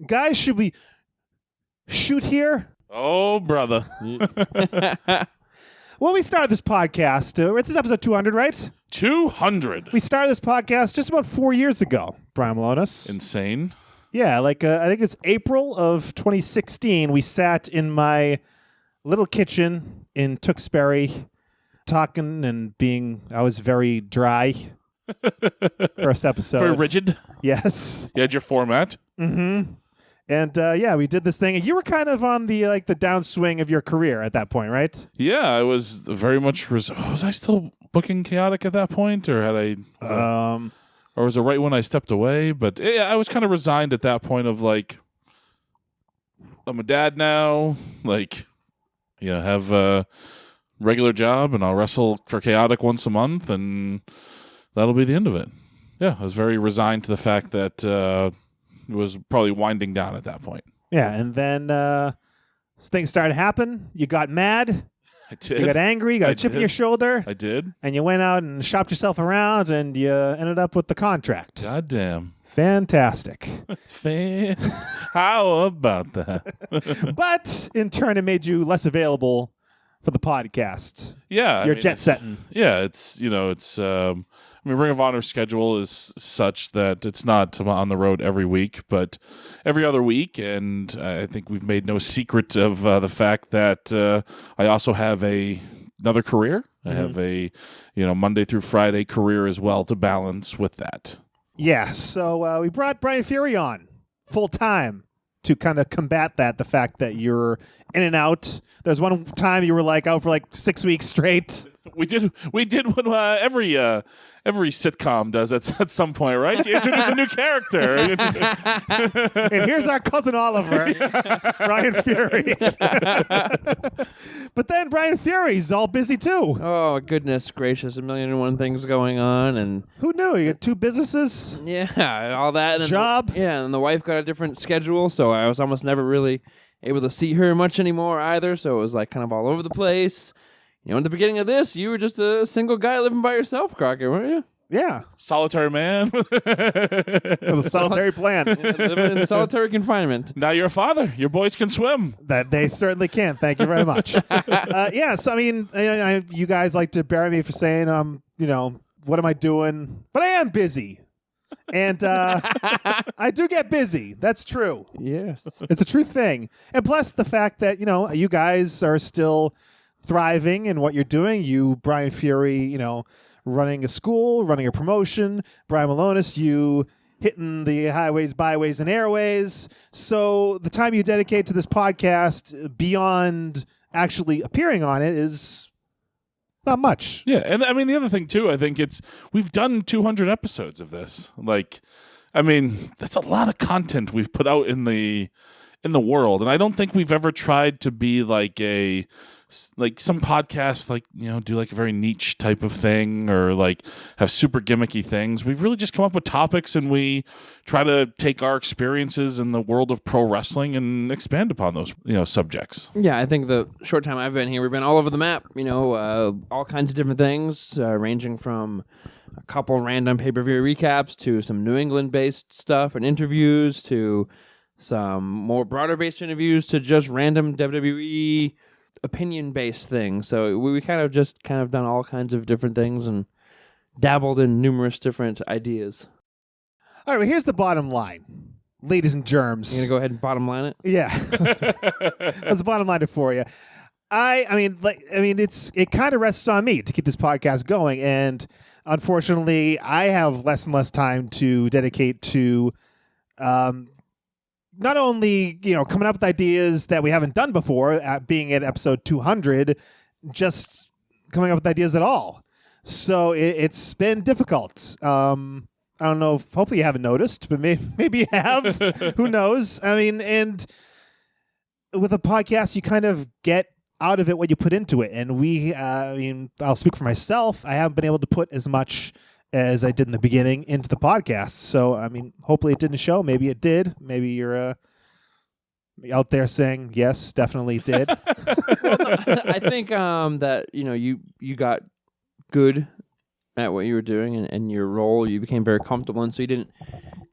Guys, should we shoot here? Oh, brother. When we started this podcast, this is episode 200, right? 200. We started this podcast just about 4 years ago, Brian Malonis. Insane. Yeah, I think it's April of 2016. We sat in my little kitchen in Tewksbury talking and I was very dry. First episode. Very rigid. Yes. You had your format. Mm-hmm. And we did this thing. You were kind of on the downswing of your career at that point, right? Yeah, I was very much. Was I still booking Chaotic at that point, or or was it right when I stepped away? But yeah, I was kind of resigned at that point. Of I'm a dad now. Have a regular job, and I'll wrestle for Chaotic once a month, and that'll be the end of it. Yeah, I was very resigned to the fact that. It was probably winding down at that point. Yeah, and then things started to happen. You got mad. I did. You got angry. You got a chip in your shoulder. I did. And you went out and shopped yourself around, and you ended up with the contract. God damn. Fantastic. It's How about that? But in turn, it made you less available for the podcast. Yeah. You're jet setting. Yeah, Ring of Honor's schedule is such that it's not on the road every week, but every other week. And I think we've made no secret of the fact that I also have another career. I have a Monday through Friday career as well to balance with that. Yeah. So we brought Brian Fury on full time to kind of combat the fact that you're in and out. There's one time you were out for 6 weeks straight. We did what every sitcom does at some point, right? You introduce a new character. And here's our cousin Oliver, Brian Fury. But then Brian Fury's all busy too. Oh, goodness gracious. 1,000,001 things going on. And who knew? You got 2 businesses? Yeah, all that. And then job? And the wife got a different schedule, so I was almost never really able to see her much anymore either, so it was kind of all over the place. In the beginning of this, you were just a single guy living by yourself, Crockett, weren't you? Yeah. Solitary man. With a solitary plan. Living in solitary confinement. Now you're a father. Your boys can swim. That they certainly can. Thank you very much. So, you guys like to bury me for saying, what am I doing? But I am busy. And I do get busy. That's true. Yes. It's a true thing. And plus the fact that, you guys are still thriving in what you're doing. You, Brian Fury, running a school, running a promotion. Brian Malonis, you hitting the highways, byways, and airways. So the time you dedicate to this podcast beyond actually appearing on it is not much. Yeah, and the other thing too, I think we've done 200 episodes of this. That's a lot of content we've put out in the world, and I don't think we've ever tried to be some podcasts do a very niche type of thing or have super gimmicky things. We've really just come up with topics and we try to take our experiences in the world of pro wrestling and expand upon those subjects. Yeah, I think the short time I've been here, we've been all over the map, all kinds of different things, ranging from a couple random pay-per-view recaps to some New England-based stuff and interviews to some more broader-based interviews to just random WWE opinion-based things. So we kind of done all kinds of different things and dabbled in numerous different ideas. All right, well, here's the bottom line, ladies and germs. You gonna go ahead and bottom line it? Yeah, let's bottom line it for you. It kind of rests on me to keep this podcast going, and unfortunately, I have less and less time to dedicate to. Not only, coming up with ideas that we haven't done before, being at episode 200, just coming up with ideas at all. So it's been difficult. I don't know if, hopefully you haven't noticed, but maybe you have. Who knows? And with a podcast, you kind of get out of it what you put into it. And I'll speak for myself. I haven't been able to put as much as I did in the beginning into the podcast. So, hopefully it didn't show. Maybe it did. Maybe you're out there saying, yes, definitely did. I think that, you got good at what you were doing and your role. You became very comfortable, and so you didn't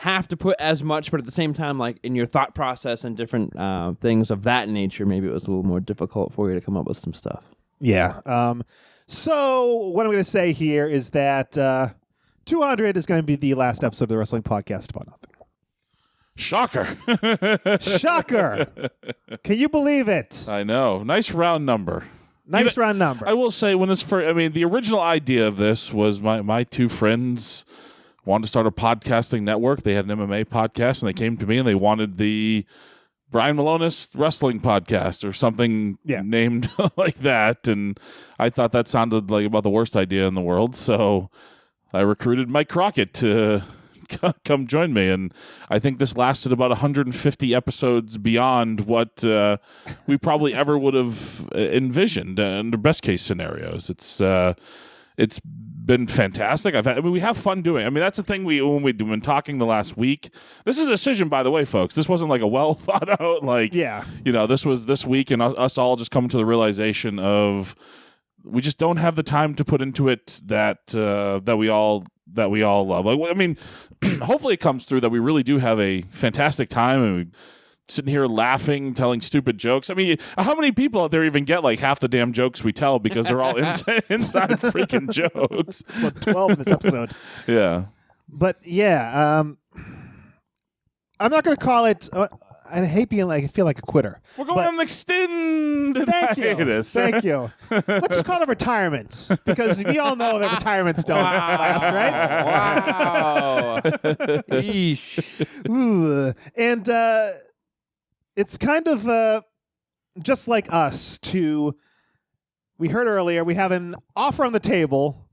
have to put as much, but at the same time, like in your thought process and different things of that nature, maybe it was a little more difficult for you to come up with some stuff. Yeah. So what I'm going to say here is that 200 is going to be the last episode of the Wrestling Podcast About Nothing. Shocker. Shocker. Can you believe it? I know. Nice round number. Nice round number. I will say, the original idea of this was my two friends wanted to start a podcasting network. They had an MMA podcast, and they came to me and they wanted the Brian Malonis Wrestling Podcast or something named like that. And I thought that sounded like about the worst idea in the world. So I recruited Mike Crockett to come join me. And I think this lasted about 150 episodes beyond what we probably ever would have envisioned under best case scenarios. It's been fantastic. We have fun doing it. I mean, that's the thing when we've been talking the last week. This is a decision, by the way, folks. This wasn't like a well thought out, this was this week and us all just coming to the realization of we just don't have the time to put into it that we all love. Hopefully it comes through that we really do have a fantastic time and we sitting here laughing, telling stupid jokes. I mean, how many people out there even get like half the damn jokes we tell because they're all inside freaking jokes? It's about 12 in this episode. Yeah. But yeah, I'm not going to call it. I hate being I feel like a quitter. We're going on an extended hiatus. Thank you. Let's just call it retirement because we all know that retirements don't last, right? Wow. Yeesh. Ooh. And it's kind of just like us we heard earlier, we have an offer on the table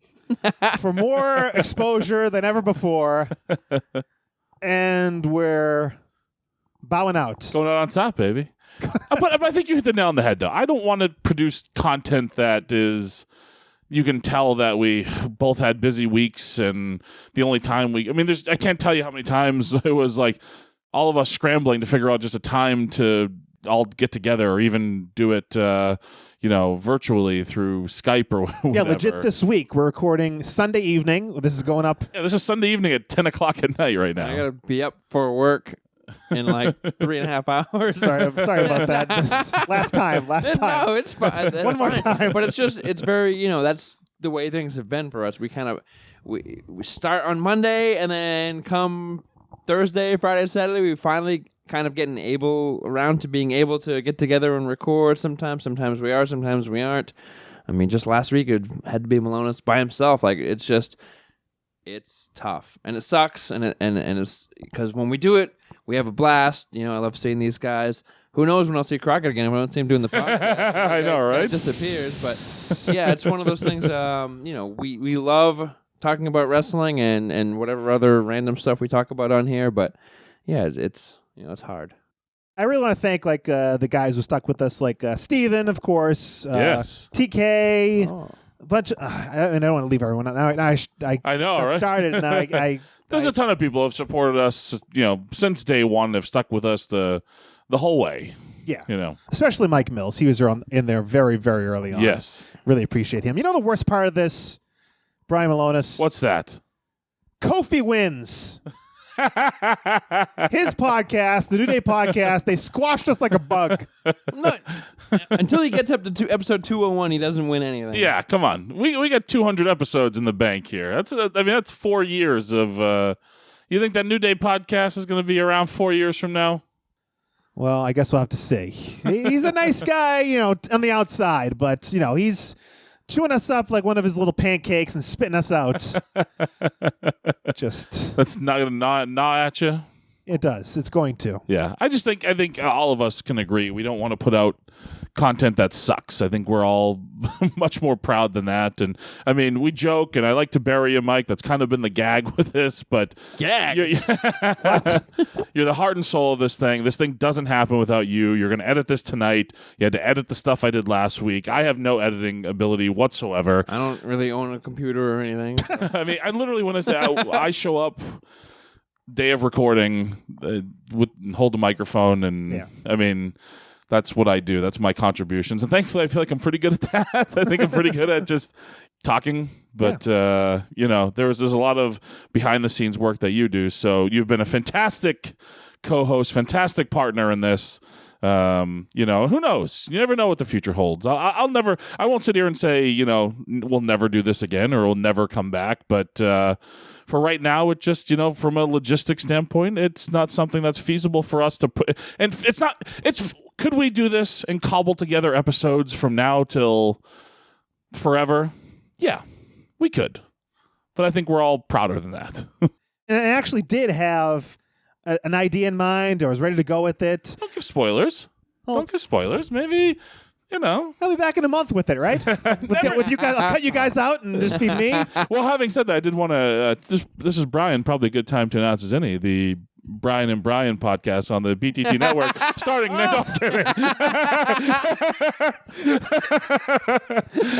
for more exposure than ever before. And we're bowing out. Going out on top, baby. but I think you hit the nail on the head, though. I don't want to produce content that is... You can tell that we both had busy weeks, and the only time I can't tell you how many times it was like all of us scrambling to figure out just a time to all get together or even do it, virtually through Skype or whatever. Yeah, legit this week. We're recording Sunday evening. This is going up. Yeah, this is Sunday evening at 10 o'clock at night right now. I got to be up for work in like 3.5 hours. I'm sorry about that. Last time. No, it's fine. One more time. But it's very, that's the way things have been for us. We kind of, we start on Monday and then come Thursday, Friday, Saturday, we finally kind of getting around to being able to get together and record sometimes. Sometimes we are, sometimes we aren't. I mean, just last week it had to be Malonis by himself. Like, it's tough and it sucks. And it's because when we do it, we have a blast. I love seeing these guys. Who knows when I'll see Crockett again if I don't see him doing the podcast. I know, right? It disappears. But yeah, it's one of those things, we love talking about wrestling and whatever other random stuff we talk about on here. But yeah, it's hard. I really want to thank the guys who stuck with us, like Steven, of course. Yes. TK. Oh. A bunch of, I don't want to leave everyone out. Now I know, right? Started and now There's a ton of people who have supported us, since day one and have stuck with us the whole way. Yeah. Especially Mike Mills. He was in there very, very early on. Yes. Really appreciate him. You know the worst part of this, Brian Malonis? What's that? Kofi wins. His podcast, the New Day podcast, they squashed us like a bug. Until he gets up to episode 201, he doesn't win anything. Yeah, come on. We got 200 episodes in the bank here. That's 4 years of... you think that New Day podcast is going to be around 4 years from now? Well, I guess we'll have to see. He's a nice guy, on the outside, but, he's chewing us up like one of his little pancakes and spitting us out. That's not going to gnaw at you? It does. It's going to. Yeah. I think all of us can agree we don't want to put out content that sucks. I think we're all much more proud than that. And I mean, we joke, and I like to bury you, Mike. That's kind of been the gag with this, but gag. You're the heart and soul of this thing. This thing doesn't happen without you. You're going to edit this tonight. You had to edit the stuff I did last week. I have no editing ability whatsoever. I don't really own a computer or anything. So. I mean, I literally, when I say I show up day of recording, hold the microphone, and I mean, that's what I do. That's my contributions. And thankfully, I feel like I'm pretty good at that. I think I'm pretty good at just talking but there's a lot of behind the scenes work that you do. So you've been a fantastic co-host, fantastic partner in this. Who knows? You never know what the future holds. I won't sit here and say, we'll never do this again or we'll never come back. But for right now, it just, from a logistics standpoint, it's not something that's feasible for us to put. And could we do this and cobble together episodes from now till forever? Yeah, we could. But I think we're all prouder than that. And I actually did have an idea in mind, or was ready to go with it. Don't give spoilers. Don't give spoilers. Maybe, I'll be back in a month with it, right? with you guys, I'll cut you guys out and just be me. Well, having said that, I did want to. This is Brian. Probably a good time to announce as any the Brian and Brian podcast on the BTT network starting now.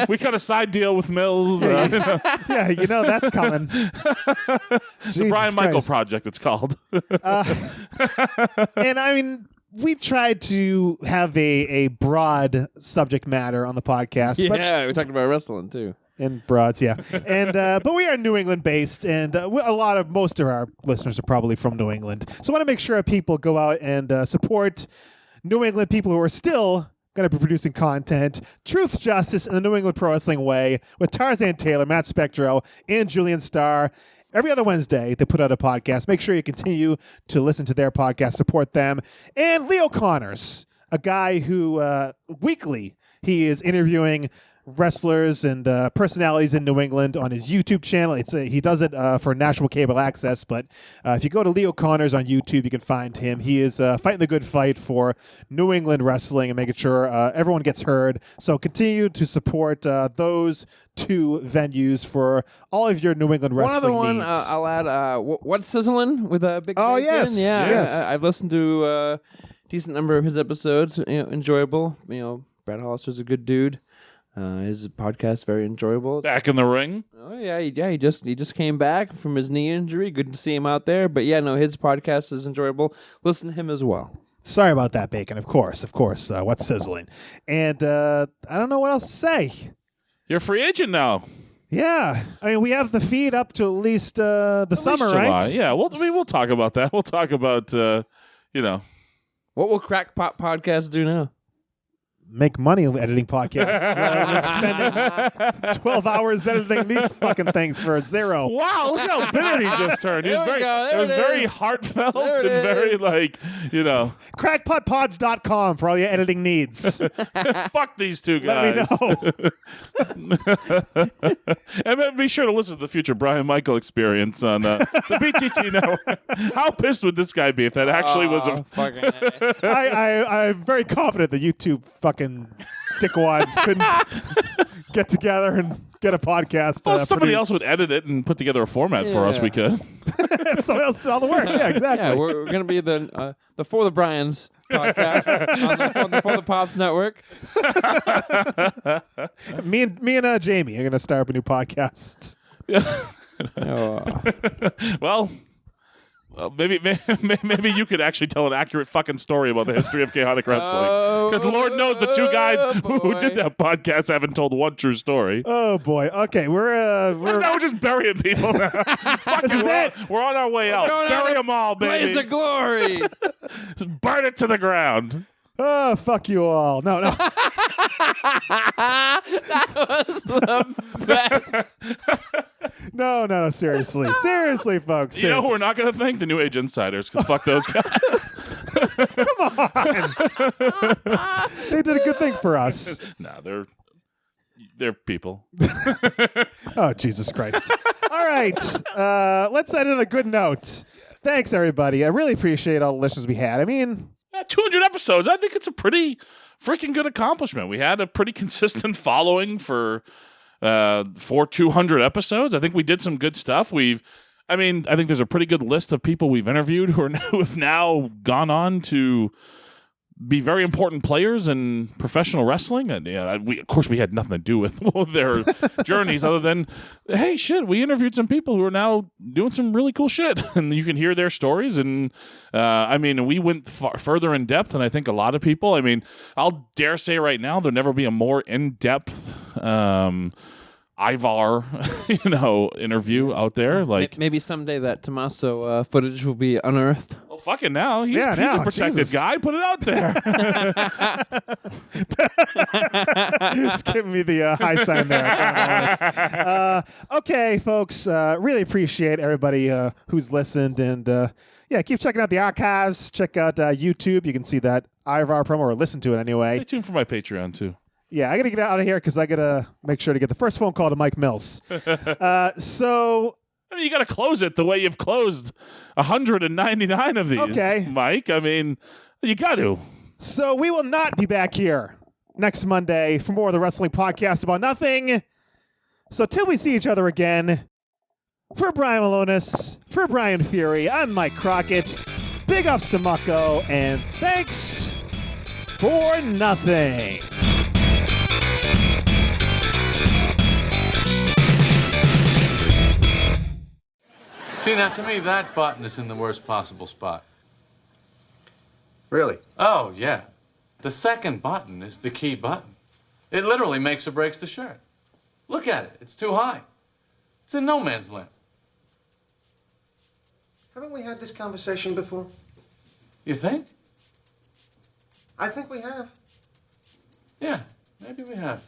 We cut a side deal with Mills. Yeah, that's coming. The Brian Michael Project, it's called. And I mean, we tried to have a broad subject matter on the podcast. Yeah, we talked about wrestling too. And broads, yeah. And but we are New England based, and most of our listeners are probably from New England. So I want to make sure people go out and support New England people who are still going to be producing content. Truth, Justice, and the New England Pro Wrestling Way with Tarzan Taylor, Matt Spectro, and Julian Starr. Every other Wednesday, they put out a podcast. Make sure you continue to listen to their podcast, support them. And Leo Connors, a guy who weekly he is interviewing wrestlers and personalities in New England on his YouTube channel. He does it for national cable access, but if you go to Leo Connors on YouTube, you can find him. He is fighting the good fight for New England wrestling and making sure everyone gets heard. So continue to support those two venues for all of your New England wrestling one needs. I'll add, What's Sizzling with a Big Bacon? Oh, yes. Yeah, yes. I've listened to a decent number of his episodes. Enjoyable. Brad Hollister's a good dude. His podcast very enjoyable. Back in the ring. Oh yeah. He just came back from his knee injury. Good to see him out there. But yeah, no, his podcast is enjoyable. Listen to him as well. Sorry about that, Bacon. Of course. What's Sizzling? And I don't know what else to say. You're a free agent now. Yeah, I mean we have the feed up to at least the summer, right? Yeah, we'll talk about that. We'll talk about What will Crackpot Podcast do now? Make money editing podcasts rather than spending 12 hours editing these fucking things for zero. Wow, look how bitter he just turned. He was very heartfelt and very Crackpotpods.com for all your editing needs. Fuck these two guys. Let me know. And be sure to listen to the future Brian Michael experience on the BTT network. How pissed would this guy be if that actually was a fucking I'm very confident the YouTube fucking dickwads couldn't get together and get a podcast. Well, somebody else would edit it and put together a format for us. We could. If someone else did all the work. Yeah, exactly. Yeah, we're going to be the For the Bryans podcast on the For the Pops network. Me and Jamie are going to start up a new podcast. Well, maybe you could actually tell an accurate fucking story about the history of chaotic wrestling. Because Lord knows the two guys who did that podcast haven't told one true story. Oh boy. Okay, we're just burying people now. This is it. We're on our way out. Bury them all, baby. Blaze the glory. Just burn it to the ground. Oh, fuck you all. No. That was the best. No, seriously. Seriously, folks. You know who we're not going to thank? The New Age Insiders, because fuck those guys. Come on. They did a good thing for us. No, they're people. Oh, Jesus Christ. All right. Let's end on a good note. Thanks, everybody. I really appreciate all the listeners we had. I mean... 200 episodes. I think it's a pretty freaking good accomplishment. We had a pretty consistent following for 200 episodes. I think we did some good stuff. I think there's a pretty good list of people we've interviewed who have now gone on to be very important players in professional wrestling. And of course, we had nothing to do with their journeys other than, hey, shit, we interviewed some people who are now doing some really cool shit. And you can hear their stories. And we went further in depth than I think a lot of people. I'll dare say right now, there'll never be a more in-depth Ivar, interview out there. Like, Maybe someday that Tommaso footage will be unearthed. well, fucking now. He's Yeah, a now, protected Jesus. guy. Put it out there. Just giving me the high sign there. Okay, folks. Really appreciate everybody who's listened. And keep checking out the archives. Check out YouTube. You can see that Ivar promo or listen to it anyway. Stay tuned for my Patreon, too. Yeah, I got to get out of here because I got to make sure to get the first phone call to Mike Mills. So... I mean, you got to close it the way you've closed 199 of these, Okay. Mike. I mean, you got to. So we will not be back here next Monday for more of the Wrestling Podcast About Nothing. So till we see each other again, for Brian Malonis, for Brian Fury, I'm Mike Crockett. Big ups to Mucko, and thanks for nothing. See, now to me, that button is in the worst possible spot. Really? Oh, yeah. The second button is the key button. It literally makes or breaks the shirt. Look at it. It's too high. It's in no man's land. Haven't we had this conversation before? You think? I think we have. Yeah, maybe we have.